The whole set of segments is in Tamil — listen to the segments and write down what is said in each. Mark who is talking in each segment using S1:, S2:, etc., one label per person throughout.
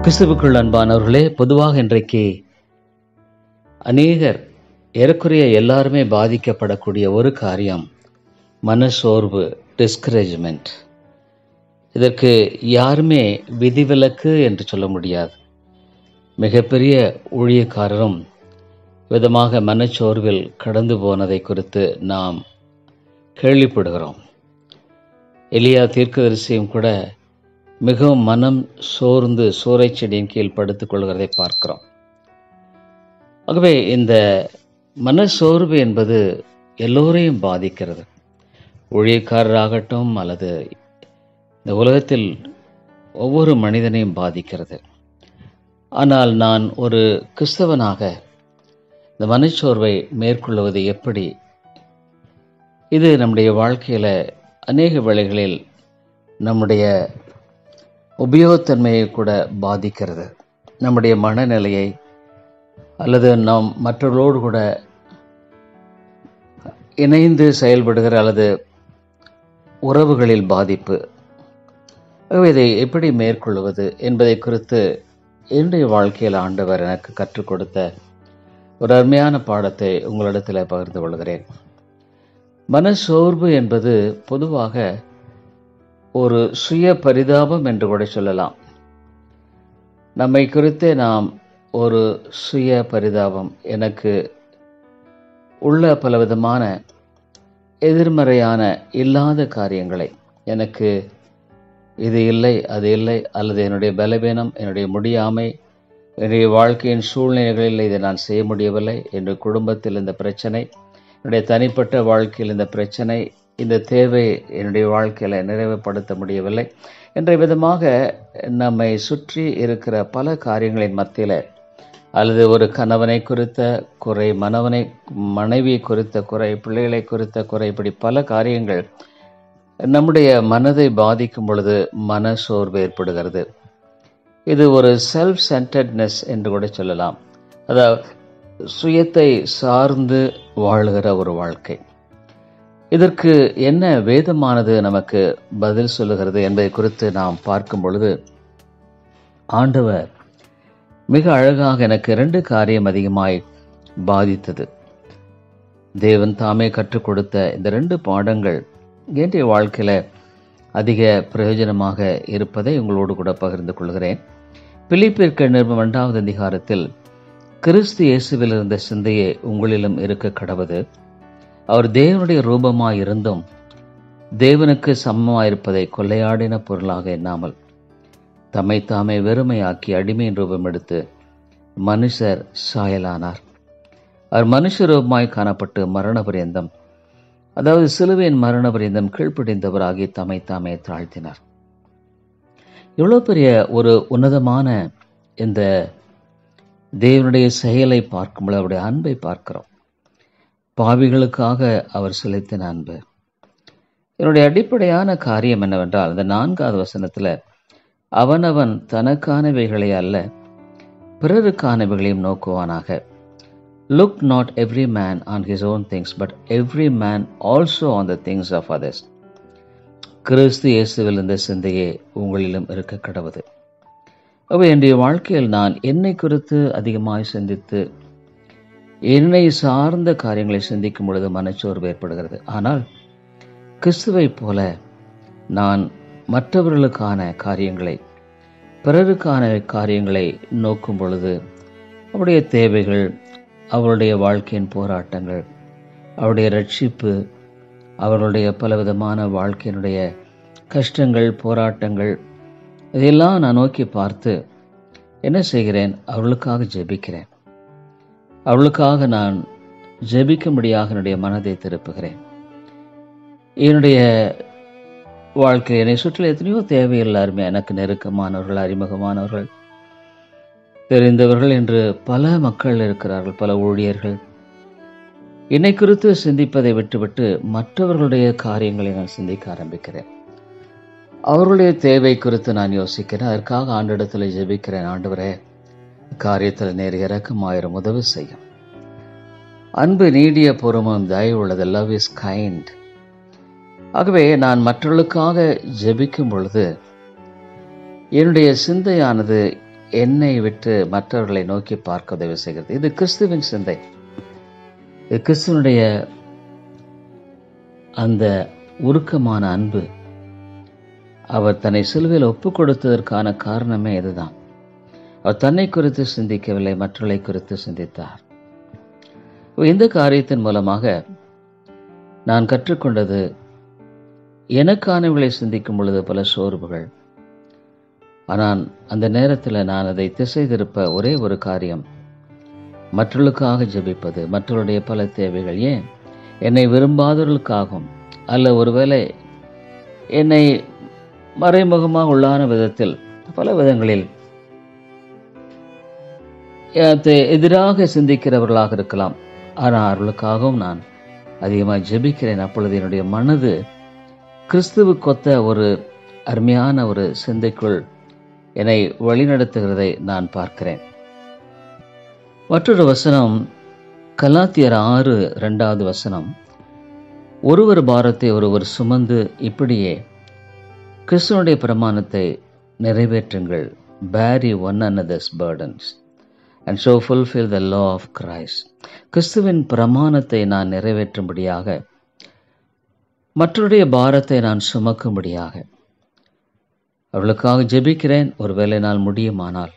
S1: கிறிஸ்துவுக்குள் அன்பானவர்களே, பொதுவாக இன்றைக்கு அநேகர் ஏறக்குறைய எல்லாருமே பாதிக்கப்படக்கூடிய ஒரு காரியம் மனசோர்வு, டிஸ்கரேஜ்மெண்ட். இதற்கு யாருமே விதிவிலக்கு என்று சொல்ல முடியாது. மிகப்பெரிய ஊழியக்காரரும் விதமாக மனச்சோர்வில் கடந்து போனதை குறித்து நாம் கேள்விப்படுகிறோம். எலியா தீர்க்கதரிசியும் கூட மிகவும் மனம் சோர்ந்து சூறைச் செடியின் கீழ் படுத்துக் கொள்கிறதை பார்க்கிறோம். ஆகவே இந்த மனசோர்வு என்பது எல்லோரையும் பாதிக்கிறது. ஊழியக்காரராகட்டும் அல்லது இந்த உலகத்தில் ஒவ்வொரு மனிதனையும் பாதிக்கிறது. ஆனால் நான் ஒரு கிறிஸ்தவனாக இந்த மனச்சோர்வை மேற்கொள்வது எப்படி? இது நம்முடைய வாழ்க்கையில் அநேக வேளைகளில் நம்முடைய உபயோகத்தன்மையை கூட பாதிக்கிறது. நம்முடைய மனநிலையை அல்லது நாம் மற்றவர்களோடு கூட இணைந்து செயல்படுகிற அல்லது உறவுகளில் பாதிப்பு. இதை எப்படி மேற்கொள்வது என்பதை குறித்து என்னுடைய வாழ்க்கையில் ஆண்டவர் எனக்கு கற்றுக் கொடுத்த ஒரு அருமையான பாடத்தை உங்களிடத்தில் பகிர்ந்து கொள்கிறேன். மனசோர்வு என்பது பொதுவாக ஒரு சுய பரிதாபம் என்று கூட சொல்லலாம். நம்மை குறித்தே நாம் ஒரு சுய பரிதாபம், எனக்கு உள்ள பலவிதமான எதிர்மறையான இல்லாத காரியங்களை, எனக்கு இது இல்லை அது இல்லை, அல்லது என்னுடைய பலவீனம், என்னுடைய முடியாமை, என்னுடைய வாழ்க்கையின் சூழ்நிலைகளில் இதை நான் செய்ய முடியவில்லை, என்னுடைய குடும்பத்தில் இந்த பிரச்சனை, என்னுடைய தனிப்பட்ட வாழ்க்கையில் இந்த பிரச்சனை, இந்த தேவை என்னுடைய வாழ்க்கையில் நிறைவுபடுத்த முடியவில்லை என்ற விதமாக நம்மை சுற்றி இருக்கிற பல காரியங்களின் மத்தியில், அல்லது ஒரு கணவனை குறித்த குறை, மனைவியை குறித்த குறை, பிள்ளைகளை குறித்த குறை, இப்படி பல காரியங்கள் நம்முடைய மனதை பாதிக்கும் பொழுது மனசோர்வு ஏற்படுகிறது. இது ஒரு செல்ஃப் சென்டர்ட்னஸ் என்று கூட சொல்லலாம். அதாவது சுயத்தை சார்ந்து வாழுகிற ஒரு வாழ்க்கை. இதற்கு என்ன வேதமானது நமக்கு பதில் சொல்லுகிறது என்பதை குறித்து நாம் பார்க்கும் பொழுது, ஆண்டவர் மிக அழகாக எனக்கு 2 காரியம் அதிகமாய் பாதித்தது. தேவன் தாமே கற்றுக் கொடுத்த இந்த 2 பாடங்கள் என்னுடைய வாழ்க்கையில் அதிக பிரயோஜனமாக இருப்பதை உங்களோடு கூட பகிர்ந்து கொள்கிறேன். பிலிப்பியருக்கு நிருபம் 2வது அதிகாரத்தில், கிறிஸ்து இயேசுவில் இருந்த சிந்தையே உங்களிலும் இருக்க கடவது, அவர் தேவனுடைய ரூபமாய் இருந்தும் தேவனுக்கு சமமாயிருப்பதை கொள்ளையாடின பொருளாக எண்ணாமல் தம்மை தாமே வெறுமையாக்கி அடிமையின் ரூபம் எடுத்து மனுஷர் சாயலானார். அவர் மனுஷ ரூபமாய் காணப்பட்டு மரண பரியந்தம், அதாவது சிலுவையின் மரண பரியந்தம் கீழ்ப்படிந்தவராகி தம்மை தாமே தாழ்த்தினார். இவ்வளவு பெரிய ஒரு உன்னதமான இந்த தேவனுடைய செயலை பார்க்கும்போது அவருடைய அன்பை பார்க்கிறோம். பாவிகளுக்காக அவர் செலுத்தின அன்பு. என்னுடைய அடிப்படையான காரியம் என்னவென்றால், இந்த 4வது வசனத்தில், அவனவன் தனக்கானவைகளை அல்ல பிறருக்கானவைகளையும் நோக்குவானாக. Look not every man on his own things, but every man also on the things of others. கிறிஸ்து இயேசுவில் இந்த சிந்தையே உங்களிலும் இருக்க கடவுது. அவை என்னுடைய வாழ்க்கையில் நான் என்னை குறித்து அதிகமாய் சிந்தித்து என்னை சார்ந்த காரியங்களை சிந்திக்கும் பொழுது மனச்சோர்வு ஏற்படுகிறது. ஆனால் கிறிஸ்துவை போல நான் மற்றவர்களுக்கான காரியங்களை, பிறருக்கான காரியங்களை நோக்கும் பொழுது அவருடைய தேவைகள், அவருடைய வாழ்க்கையின் போராட்டங்கள், அவருடைய ரட்சிப்பு, அவர்களுடைய பலவிதமான வாழ்க்கையினுடைய கஷ்டங்கள், போராட்டங்கள், இதையெல்லாம் நான் நோக்கி பார்த்து என்ன செய்கிறேன்? அவர்களுக்காக ஜெபிக்கிறேன். அவளுக்காக நான் ஜெபிக்கும்படியாக என்னுடைய மனதை திருப்புகிறேன். என்னுடைய வாழ்க்கை, என்னை சுற்றில எத்தனையோ தேவை, எல்லாருமே எனக்கு நெருக்கமானவர்கள், அறிமுகமானவர்கள், தெரிந்தவர்கள் என்று பல மக்கள் இருக்கிறார்கள், பல ஊழியர்கள். என்னை குறித்து சிந்திப்பதை விட்டுவிட்டு மற்றவர்களுடைய காரியங்களை நான் சிந்திக்க ஆரம்பிக்கிறேன். அவர்களுடைய தேவை குறித்து நான் யோசிக்கிறேன். அதற்காக ஆண்டவரிடத்தில் ஜெபிக்கிறேன். ஆண்டவரே, காரியத்தில் நேர் இறக்கமாயிரம் உதவி செய்யும். அன்பு நீடிய பொறுமும் தயவு உள்ளது. Love is kind. ஆகவே நான் மற்றவர்களுக்காக ஜெபிக்கும் பொழுது என்னுடைய சிந்தையானது என்னை விட்டு மற்றவர்களை நோக்கி பார்க்க உதவி செய்கிறது. இது கிறிஸ்துவின் சிந்தை. இது கிறிஸ்துவனுடைய அந்த உருக்கமான அன்பு. அவர் தன்னை சிலுவையில் ஒப்புக் கொடுத்ததற்கான காரணமே இதுதான். அவர் தன்னை குறித்து சிந்திக்கவில்லை, மற்றவர்களை குறித்து சிந்தித்தார். இந்த காரியத்தின் மூலமாக நான் கற்றுக்கொண்டது, எனக்கானவர்களை சிந்திக்கும் பொழுது பல சோர்வுகள். ஆனால் அந்த நேரத்தில் நான் அதை திசை திருப்ப ஒரே ஒரு காரியம், மற்றவர்களுக்காக ஜெபிப்பது. மற்றவருடைய பல தேவைகள், ஏன் என்னை விரும்பாதவர்களுக்காகவும், அல்ல ஒருவேளை என்னை மறைமுகமாக உள்ளான விதத்தில் பல விதங்களில் எதிராக சிந்திக்கிறவர்களாக இருக்கலாம். ஆனால் அவர்களுக்காகவும் நான் அதிகமாக ஜெபிக்கிறேன். அப்பொழுது என்னுடைய மனது கிறிஸ்துவுக்கொத்த ஒரு அருமையான ஒரு சிந்தைக்குள் என்னை வழிநடத்துகிறதை நான் பார்க்கிறேன். மற்றொரு வசனம் கலாத்தியர் 6:2 வசனம், ஒருவர் பாரத்தை ஒருவர் சுமந்து இப்படியே கிறிஸ்துவனுடைய பிரமாணத்தை நிறைவேற்றுங்கள். bear ye one another's burdens and so fulfill the law of Christ. கிறிஸ்துவின் பிரமாணத்தை நான் நிறைவேற்றும்படியாக, மற்றவருடைய பாரத்தை நான் சுமக்கும்படியாக அவர்களுக்காக ஜெபிக்கிறேன். ஒருவேளை நான் முடியுமானால்,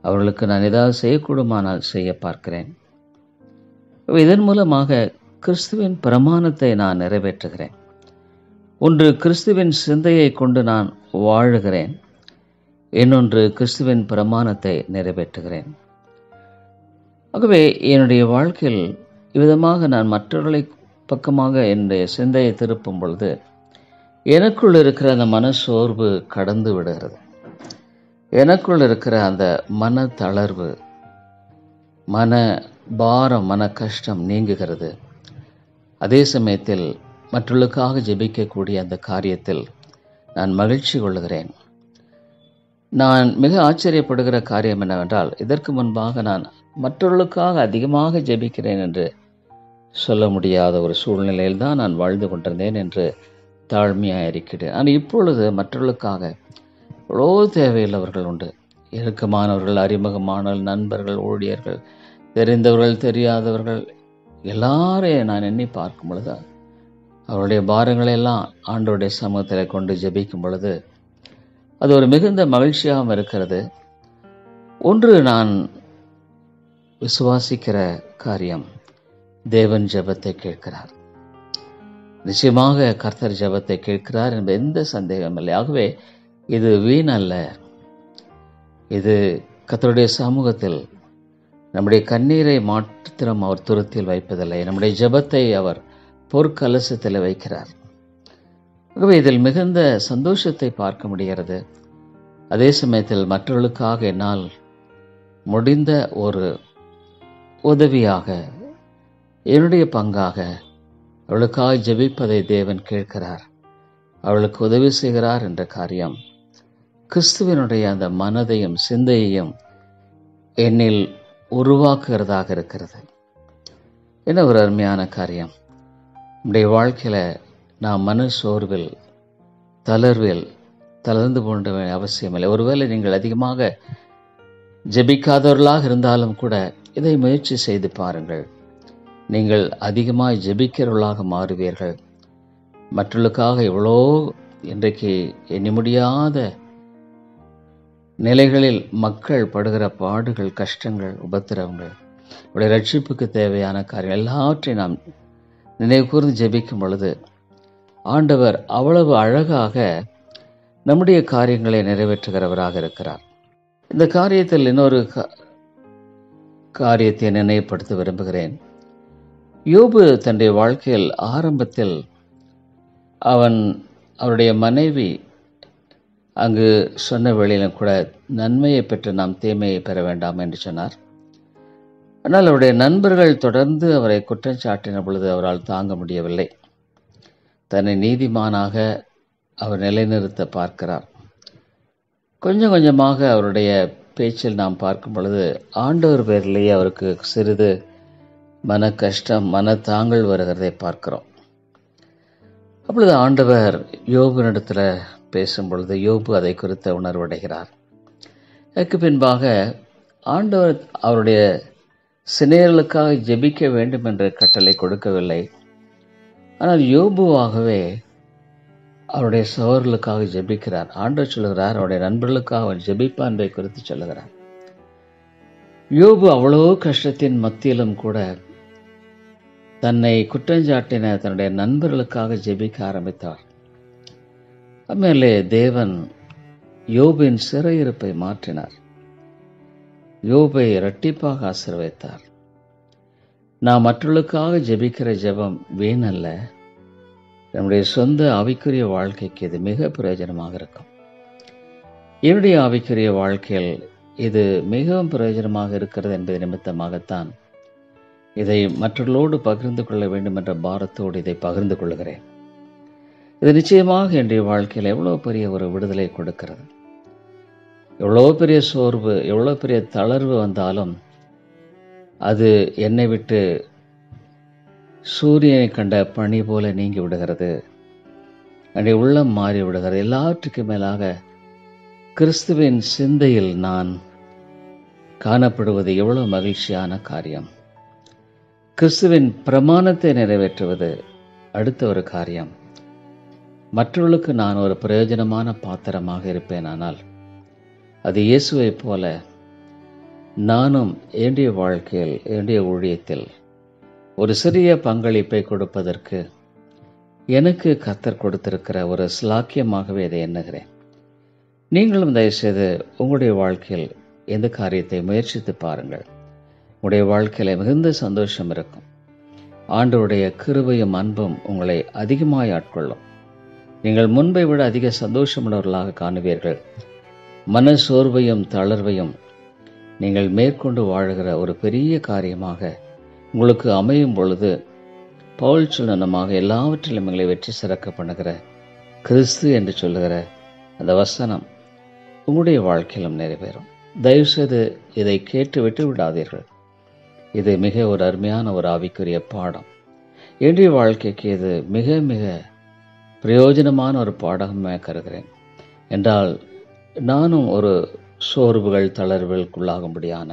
S1: அவர்களுக்கு நான் ஏதாவது செய்யக்கூடுமானால் செய்ய பார்க்கிறேன். இதன் மூலமாக கிறிஸ்துவின் பிரமாணத்தை நான் நிறைவேற்றுகிறேன். ஒன்று கிறிஸ்துவின் சிந்தையை கொண்டு நான் வாழுகிறேன், இன்னொன்று கிறிஸ்துவின் பிரமாணத்தை நிறைவேற்றுகிறேன். ஆகவே என்னுடைய வாழ்க்கையில் இவ்விதமாக நான் மற்றவர்களை பக்கமாக என்னுடைய சிந்தையை திருப்பும் பொழுது எனக்குள் இருக்கிற அந்த மனசோர்வு கடந்து விடுகிறது. எனக்குள் இருக்கிற அந்த மன தளர்வு, மன பாரம், மன கஷ்டம் நீங்குகிறது. அதே சமயத்தில் மற்றவர்களுக்காக ஜெபிக்கக்கூடிய அந்த காரியத்தில் நான் மகிழ்ச்சி கொள்ளுகிறேன். நான் மிக ஆச்சரியப்படுகிற காரியம் என்னவென்றால், இதற்கு முன்பாக நான் மற்றவர்களுக்காக அதிகமாக ஜெபிக்கிறேன் என்று சொல்ல முடியாத ஒரு சூழ்நிலையில் தான் நான் வாழ்ந்து கொண்டிருந்தேன் என்று தாழ்மையாக இருக்கிறேன். ஆனால் இப்பொழுது மற்றவர்களுக்காக எவ்வளோ தேவையுள்ளவர்கள் உண்டு. இறுக்கமானவர்கள், அறிமுகமானவர்கள், நண்பர்கள், ஊழியர்கள், தெரிந்தவர்கள், தெரியாதவர்கள், எல்லாரையும் நான் எண்ணி பார்க்கும் பொழுது அவருடைய பாரங்களெல்லாம் ஆண்டவருடைய சமூகத்தில் கொண்டு ஜெபிக்கும் பொழுது அது ஒரு மிகுந்த மகிழ்ச்சியாகவும் இருக்கிறது. ஒன்று நான் விசுவாசிக்கிற காரியம், தேவன் ஜெபத்தை கேட்கிறார். நிச்சயமாக கர்த்தர் ஜெபத்தை கேட்கிறார் என்பது எந்த சந்தேகமில்லை. ஆகவே இது வீணல்ல. இது கர்த்தருடைய சமூகத்தில் நம்முடைய கண்ணீரை மாத்திரம் அவர் துருத்தில் வைப்பதில்லை, நம்முடைய ஜெபத்தை அவர் பொற்கலசத்தில் வைக்கிறார். ஆகவே இதில் மிகுந்த சந்தோஷத்தை பார்க்க முடிகிறது. அதே சமயத்தில் மற்றவர்களுக்காக என்னால் முடிந்த ஒரு உதவியாக, என்னுடைய பங்காக அவளுக்காக ஜெபிப்பதை தேவன் கேட்கிறார், அவளுக்கு உதவி செய்கிறார் என்ற காரியம் கிறிஸ்துவனுடைய அந்த மனதையும் சிந்தையையும் என்னில் உருவாக்குகிறதாக இருக்கிறது. என்ன ஒரு அருமையான காரியம்! நம்முடைய வாழ்க்கையில் நாம் மன சோர்வில், தளர்வில் தளர்ந்து போன்ற அவசியமில்லை. ஒருவேளை நீங்கள் அதிகமாக ஜெபிக்காதவர்களாக இருந்தாலும் கூட இதை முயற்சி செய்து பாருங்கள். நீங்கள் அதிகமாக ஜெபிக்கிறவர்களாக மாறுவீர்கள். மற்றவர்களுக்காக எவ்வளோ இன்றைக்கு எண்ணி முடியாத நிலைகளில் மக்கள் படுகிற பாடுகள், கஷ்டங்கள், உபத்திரவங்கள், உடைய ரட்சிப்புக்கு தேவையான காரியங்கள் எல்லாவற்றையும் நாம் நினைவு கூர்ந்து ஜெபிக்கும் பொழுது ஆண்டவர் அவ்வளவு அழகாக நம்முடைய காரியங்களை நிறைவேற்றுகிறவராக இருக்கிறார். இந்த காரியத்தில் இன்னொரு காரியத்தை நினைவுபடுத்த விரும்புகிறேன். யோபு தன்னுடைய வாழ்க்கையில் ஆரம்பத்தில் அவருடைய மனைவி அங்கு சொன்ன வேளையிலும் கூட நன்மையை பெற்று நாம் தீமையை பெற வேண்டாம் என்று சொன்னார். ஆனால் அவருடைய நண்பர்கள் தொடர்ந்து அவரை குற்றம் சாட்டின பொழுது அவரால் தாங்க முடியவில்லை. தன்னை நீதிமானாக அவர் நிலைநிறுத்த பார்க்கிறார். கொஞ்சம் கொஞ்சமாக அவருடைய பேச்சில் நாம் பார்க்கும் பொழுது ஆண்டவர் பேரிலேயே அவருக்கு சிறிது மன கஷ்டம், மன தாங்கள் வருகிறதை பார்க்கிறோம். அப்பொழுது ஆண்டவர் யோபுனிடத்தில் பேசும் பொழுது யோபு அதை குறித்த உணர்வடைகிறார். அதுக்கு பின்பாக ஆண்டவர் அவருடைய சிநேகர்களுக்காக ஜெபிக்க வேண்டும் என்ற கட்டளை கொடுக்கவில்லை. ஆனால் யோபுவாகவே அவருடைய சகோதரர்களுக்காக ஜெபிக்கிறார். ஆண்டவர் சொல்லுகிறார், அவருடைய நண்பர்களுக்காக அவன் ஜெபிப்பான் என்பதை குறித்து சொல்லுகிறார். யோபு அவ்வளோ கஷ்டத்தின் மத்தியிலும் கூட தன்னை குற்றஞ்சாட்டின தன்னுடைய நண்பர்களுக்காக ஜெபிக்க ஆரம்பித்தார். அம்மையிலே தேவன் யோபின் சிறையிருப்பை மாற்றினார். யோபை இரட்டிப்பாக ஆசீர்வதித்தார். நாம் மற்றவர்களுக்காக ஜெபிக்கிற ஜெபம் வீணல்ல. நம்முடைய சொந்த ஆவிக்குரிய வாழ்க்கைக்கு இது மிக பிரயோஜனமாக இருக்கும். என்னுடைய ஆவிக்குரிய வாழ்க்கையில் இது மிகவும் பிரயோஜனமாக இருக்கிறது என்பது நிமித்தமாகத்தான் இதை மற்றவர்களோடு பகிர்ந்து கொள்ள வேண்டும் என்ற பாரத்தோடு இதை பகிர்ந்து கொள்கிறேன். இது நிச்சயமாக என்னுடைய வாழ்க்கையில் எவ்வளோ பெரிய ஒரு விடுதலை கொடுக்கிறது. எவ்வளோ பெரிய சோர்வு, எவ்வளோ பெரிய தளர்வு வந்தாலும் அது என்னை விட்டு சூரியனை கண்ட பனி போல நீங்கி விடுகிறது. என்னுடைய உள்ளம் மாறி விடுகிறது. எல்லாவற்றுக்கும் மேலாக கிறிஸ்துவின் சிந்தையில் நான் காணப்படுவது எவ்வளோ மகிழ்ச்சியான காரியம். கிறிஸ்துவின் பிரமாணத்தை நிறைவேற்றுவது அடுத்த ஒரு காரியம். மற்றவர்களுக்கு நான் ஒரு பிரயோஜனமான பாத்திரமாக இருப்பேனானால் அது இயேசுவைப் போல நானும் என்னுடைய வாழ்க்கையில், என்னுடைய ஊழியத்தில் ஒரு சிறிய பங்களிப்பை கொடுப்பதற்கு எனக்கு கர்த்தர் கொடுத்திருக்கிற ஒரு ஸ்லாக்கியமாகவே இதை எண்ணுகிறேன். நீங்களும் தயவுசெய்து உங்களுடைய வாழ்க்கையில் எந்த காரியத்தை முயற்சித்து பாருங்கள். உங்களுடைய வாழ்க்கையில் மிகுந்த சந்தோஷம் இருக்கும். ஆண்டவருடைய கிருபையும் அன்பும் உங்களை அதிகமாய் ஆட்கொள்ளும். நீங்கள் முன்பை விட அதிக சந்தோஷமுள்ளவர்களாக காணுவீர்கள். மன சோர்வையும் தளர்வையும் நீங்கள் மேற்கொண்டு வாழுகிற ஒரு பெரிய காரியமாக உங்களுக்கு அமையும் பொழுது பவுல் சொன்னமாக எல்லாவற்றிலும் எங்களை வெற்றி சிறக்க பண்ணுகிற கிறிஸ்து என்று சொல்லுகிற அந்த வசனம் உங்களுடைய வாழ்க்கையிலும் நிறைவேறும். தயவுசெய்து இதை கேட்டு விட்டு விடாதீர்கள். இது மிக ஒரு அருமையான ஒரு ஆவிக்குரிய பாடம். என்னுடைய வாழ்க்கைக்கு இது மிக மிக பிரயோஜனமான ஒரு பாடமாக கருதுகிறேன். என்றால் நானும் ஒரு சோர்வுகள் தளர்வுகளுக்குள்ளாகும்படியான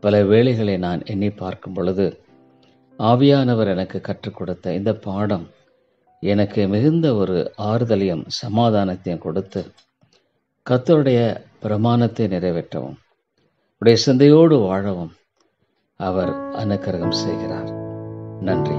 S1: பல வேளைகளை நான் எண்ணி பார்க்கும் பொழுது ஆவியானவர் எனக்கு கற்றுக் கொடுத்த இந்த பாடம் எனக்கு மிகுந்த ஒரு ஆறுதலையும் சமாதானத்தையும் கொடுத்து கர்த்தருடைய பிரமாணத்தை நிறைவேற்றவும் உடைய சிந்தையோடு வாழவும் அவர் அனுக்கிரகம் செய்கிறார். நன்றி.